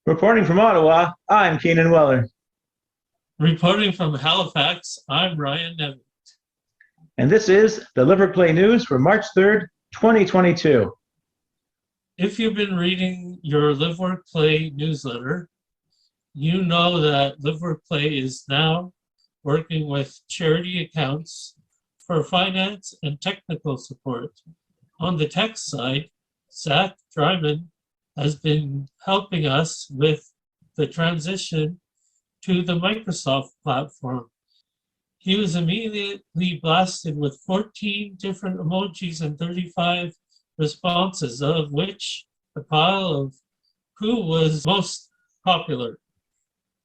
Reporting from Ottawa, I'm Keenan Wellar. Reporting from Halifax, I'm Ryan Nevitt. And this is the LiveWorkPlay News for March 3rd, 2022. If you've been reading your LiveWorkPlay newsletter, you know that LiveWorkPlay is now working with charity accounts for finance and technical support. On the tech side, Zach Dryman has been helping us with the transition to the Microsoft platform. He was immediately blasted with 14 different emojis and 35 responses, of which the pile of who was most popular.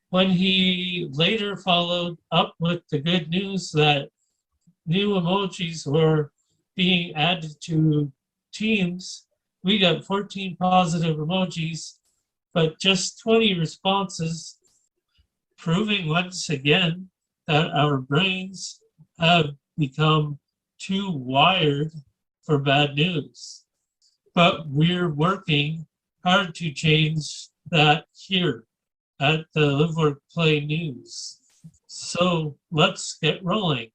When he later followed up with the good news that new emojis were being added to Teams, we got 14 positive emojis, but just 20 responses, proving once again that our brains have become too wired for bad news. But we're working hard to change that here at the LiveWorkPlay News. So let's get rolling.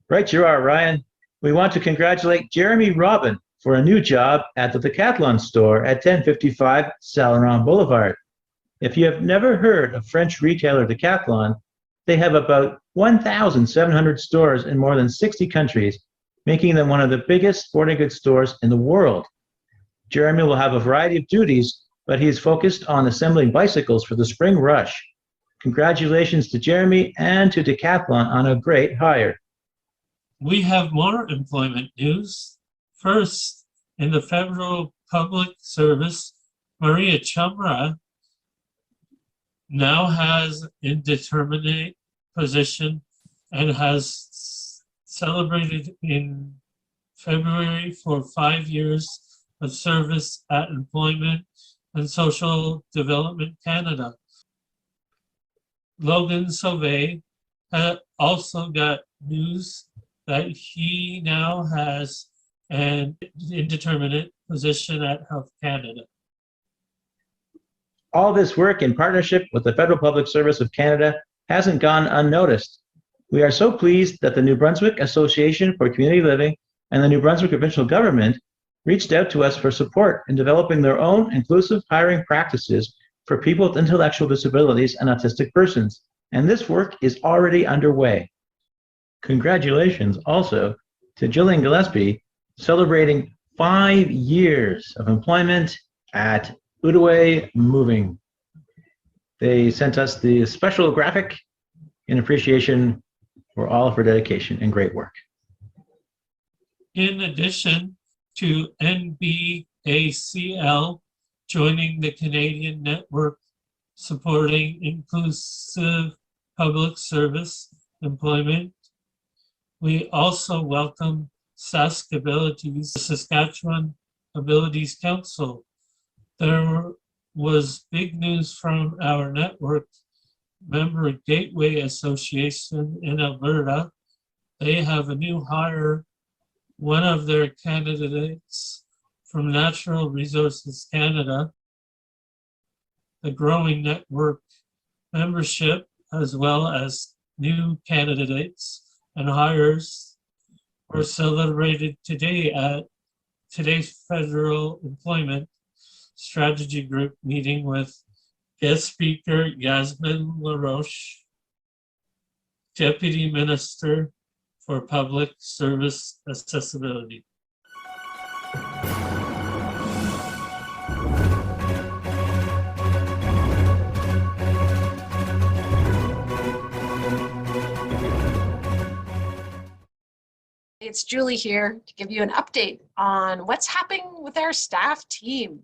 Right you are, Ryan. We want to congratulate Jeremy Robin for a new job at the Decathlon store at 1055 Saint Laurent Boulevard. If you have never heard of French retailer Decathlon, they have about 1,700 stores in more than 60 countries, making them one of the biggest sporting goods stores in the world. Jeremy will have a variety of duties, but he is focused on assembling bicycles for the spring rush. Congratulations to Jeremy and to Decathlon on a great hire. We have more employment news. First, in the federal public service, Maria Chamra now has indeterminate position and has celebrated in February for 5 years of service at Employment and Social Development Canada. Logan Sauvé also got news that he now has an indeterminate position at Health Canada. All this work in partnership with the Federal Public Service of Canada hasn't gone unnoticed. We are so pleased that the New Brunswick Association for Community Living and the New Brunswick Provincial Government reached out to us for support in developing their own inclusive hiring practices for people with intellectual disabilities and autistic persons, and this work is already underway. Congratulations also to Jillian Gillespie, celebrating 5 years of employment at Outaouais Moving. They sent us the special graphic in appreciation for all of her dedication and great work. In addition to NBACL joining the Canadian network supporting inclusive public service employment, we also welcome Sask Abilities, the Saskatchewan Abilities Council. There was big news from our network member Gateway Association in Alberta. They have a new hire. One of their candidates from Natural Resources Canada, the growing network membership, as well as new candidates and hires, were celebrated today at today's Federal Employment Strategy Group meeting with guest speaker Yasmin LaRoche, Deputy Minister for Public Service Accessibility. It's Julie here to give you an update on what's happening with our staff team.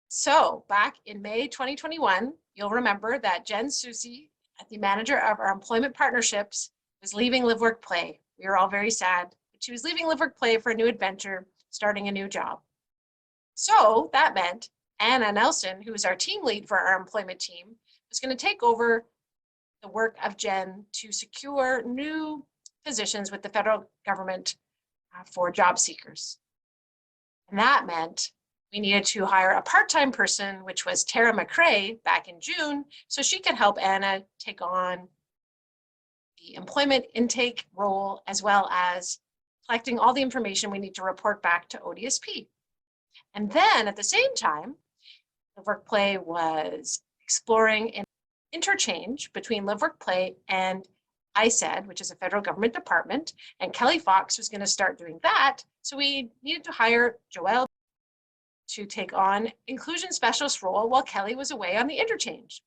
So back in May 2021, you'll remember that Jen Susie, the manager of our employment partnerships, was leaving LiveWorkPlay. We were all very sad, but she was leaving LiveWorkPlay for a new adventure, starting a new job. So that meant Anna Nelson, who is our team lead for our employment team, was going to take over the work of Jen to secure new positions with the federal government for job seekers. And that meant we needed to hire a part-time person, which was Tara McCrae back in June, so she could help Anna take on the employment intake role, as well as collecting all the information we need to report back to ODSP. And then at the same time, LiveWorkPlay was exploring an interchange between LiveWorkPlay and ISED, which is a federal government department, and Kelly Fox was going to start doing that. So we needed to hire Joelle to take on inclusion specialist role while Kelly was away on the interchange.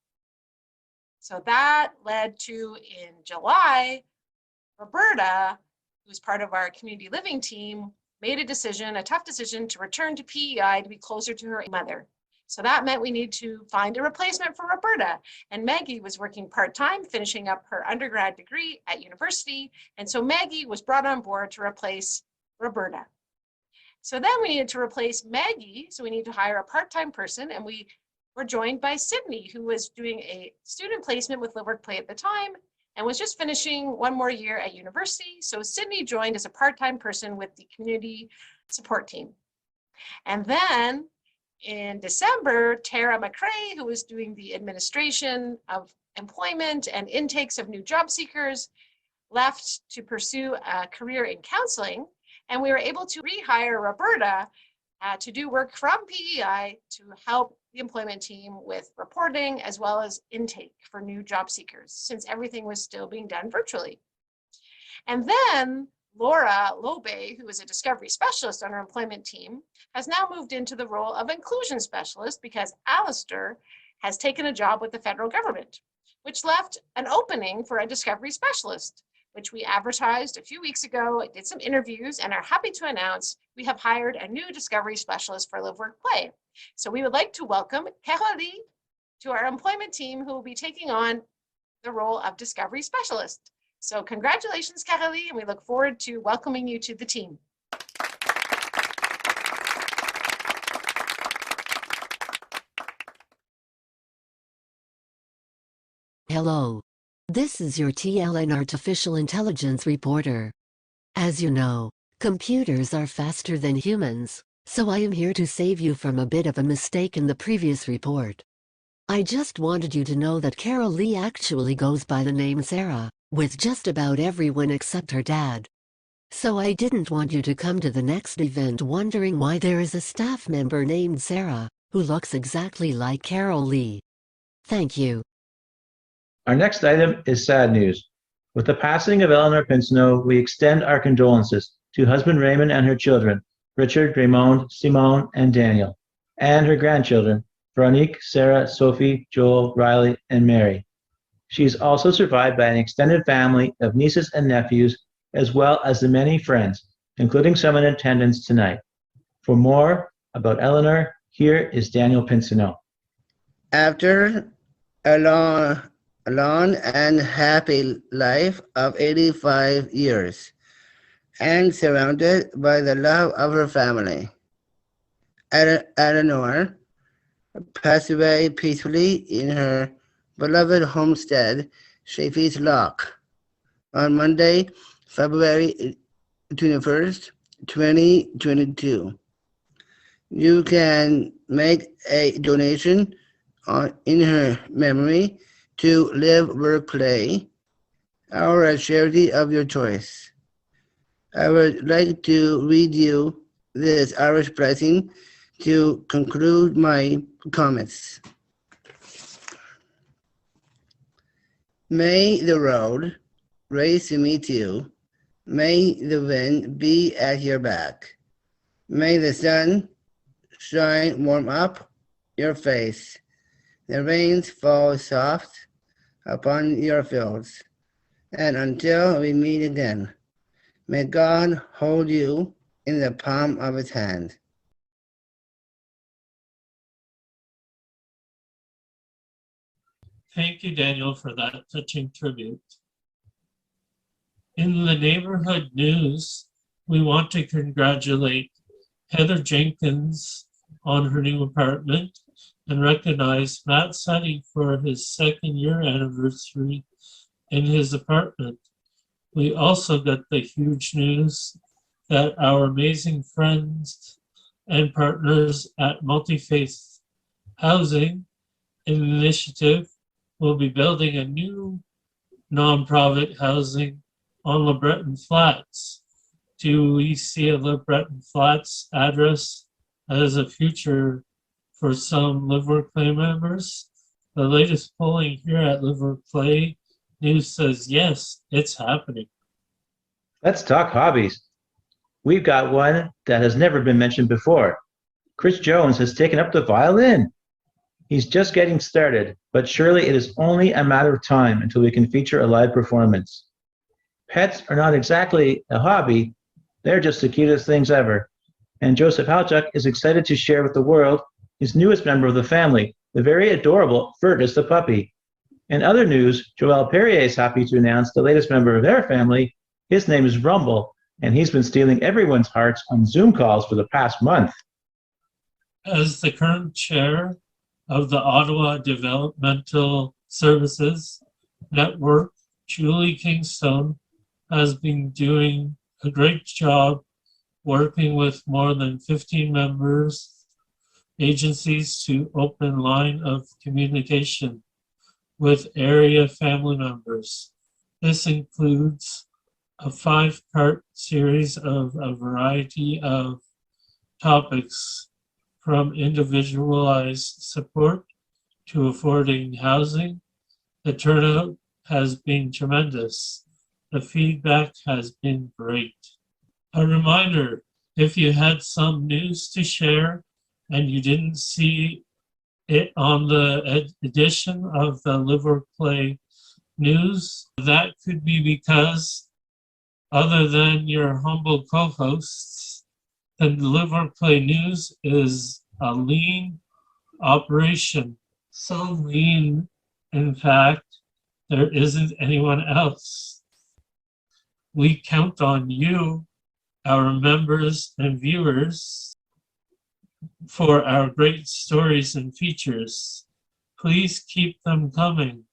So that led to, in July, Roberta, who's part of our community living team, made a tough decision to return to PEI to be closer to her mother. So that meant we need to find a replacement for Roberta. And Maggie was working part-time, finishing up her undergrad degree at university. And so Maggie was brought on board to replace Roberta. So then we needed to replace Maggie. So we needed to hire a part-time person. And we were joined by Sydney, who was doing a student placement with LiveWorkPlay at the time and was just finishing one more year at university. So Sydney joined as a part-time person with the community support team. And then in December, Tara McCrae, who was doing the administration of employment and intakes of new job seekers, left to pursue a career in counseling. And we were able to rehire Roberta to do work from PEI to help the employment team with reporting as well as intake for new job seekers, since everything was still being done virtually. And then Laura Lobe, who is a discovery specialist on our employment team, has now moved into the role of inclusion specialist because Alistair has taken a job with the federal government, which left an opening for a discovery specialist, which we advertised a few weeks ago. I did some interviews and are happy to announce we have hired a new discovery specialist for LiveWorkPlay. So we would like to welcome Carolee to our employment team, who will be taking on the role of discovery specialist. So congratulations, Carolee, and we look forward to welcoming you to the team. Hello. This is your TLN Artificial Intelligence reporter. As you know, computers are faster than humans, so I am here to save you from a bit of a mistake in the previous report. I just wanted you to know that Carolee actually goes by the name Sarah, with just about everyone except her dad. So I didn't want you to come to the next event wondering why there is a staff member named Sarah, who looks exactly like Carolee. Thank you. Our next item is sad news. With the passing of Eleanor Pinsonneault, we extend our condolences to husband Raymond and her children, Richard, Raymond, Simone, and Daniel, and her grandchildren, Veronique, Sarah, Sophie, Joel, Riley, and Mary. She is also survived by an extended family of nieces and nephews, as well as the many friends, including some in attendance tonight. For more about Eleanor, here is Daniel Pinsonneault. After a long and happy life of 85 years, and surrounded by the love of her family, Eleanor passed away peacefully in her beloved homestead, Chaffee's Lock, on Monday, February 21st, 2022. You can make a donation in her memory to LiveWorkPlay, or a charity of your choice. I would like to read you this Irish blessing to conclude my comments. May the road race to meet you. May the wind be at your back. May the sun shine warm up your face. The rains fall soft upon your fields. And until we meet again, may God hold you in the palm of his hand. Thank you, Daniel, for that touching tribute. In the neighborhood news, we want to congratulate Heather Jenkins on her new apartment and recognize Matt Sutty for his second-year anniversary in his apartment. We also got the huge news that our amazing friends and partners at Multi-Faith Housing Initiative will be building a new nonprofit housing on LeBreton Flats. Do we see a LeBreton Flats address as a future for some LiveWorkPlay members? The latest polling here at LiveWorkPlay News says yes, it's happening. Let's talk hobbies. We've got one that has never been mentioned before. Chris Jones has taken up the violin. He's just getting started, but surely it is only a matter of time until we can feature a live performance. Pets are not exactly a hobby, they're just the cutest things ever. And Joseph Halchuk is excited to share with the world his newest member of the family, the very adorable Fergus the puppy. In other news, Joelle Perrier is happy to announce the latest member of their family. His name is Rumble, and he's been stealing everyone's hearts on Zoom calls for the past month. As the current chair of the Ottawa Developmental Services Network, Julie Kingstone has been doing a great job working with more than 15 members agencies to open line of communication with area family members. This includes a 5-part series of a variety of topics, from individualized support to affording housing. The turnout has been tremendous. The feedback has been great. A reminder, if you had some news to share and you didn't see it on the edition of the LiveWorkPlay News, that could be because, other than your humble co-hosts, the LiveWorkPlay News is a lean operation. So lean, in fact, there isn't anyone else. We count on you, our members and viewers, for our great stories and features. Please keep them coming.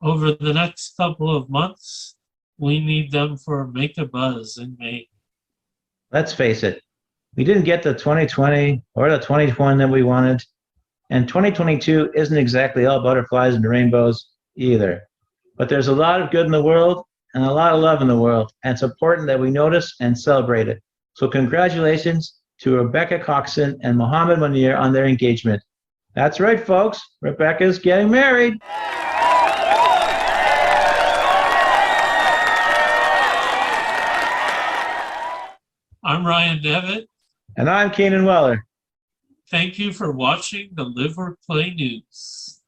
Over the next couple of months, we need them for Make a Buzz in May. Let's face it, we didn't get the 2020 or the 2021 that we wanted, and 2022 isn't exactly all butterflies and rainbows either. But there's a lot of good in the world and a lot of love in the world, and it's important that we notice and celebrate it. So congratulations to Rebecca Coxon and Mohammed Munir on their engagement. That's right, folks, Rebecca's getting married. I'm Ryan Nevitt. And I'm Keenan Wellar. Thank you for watching the LiveWorkPlay News.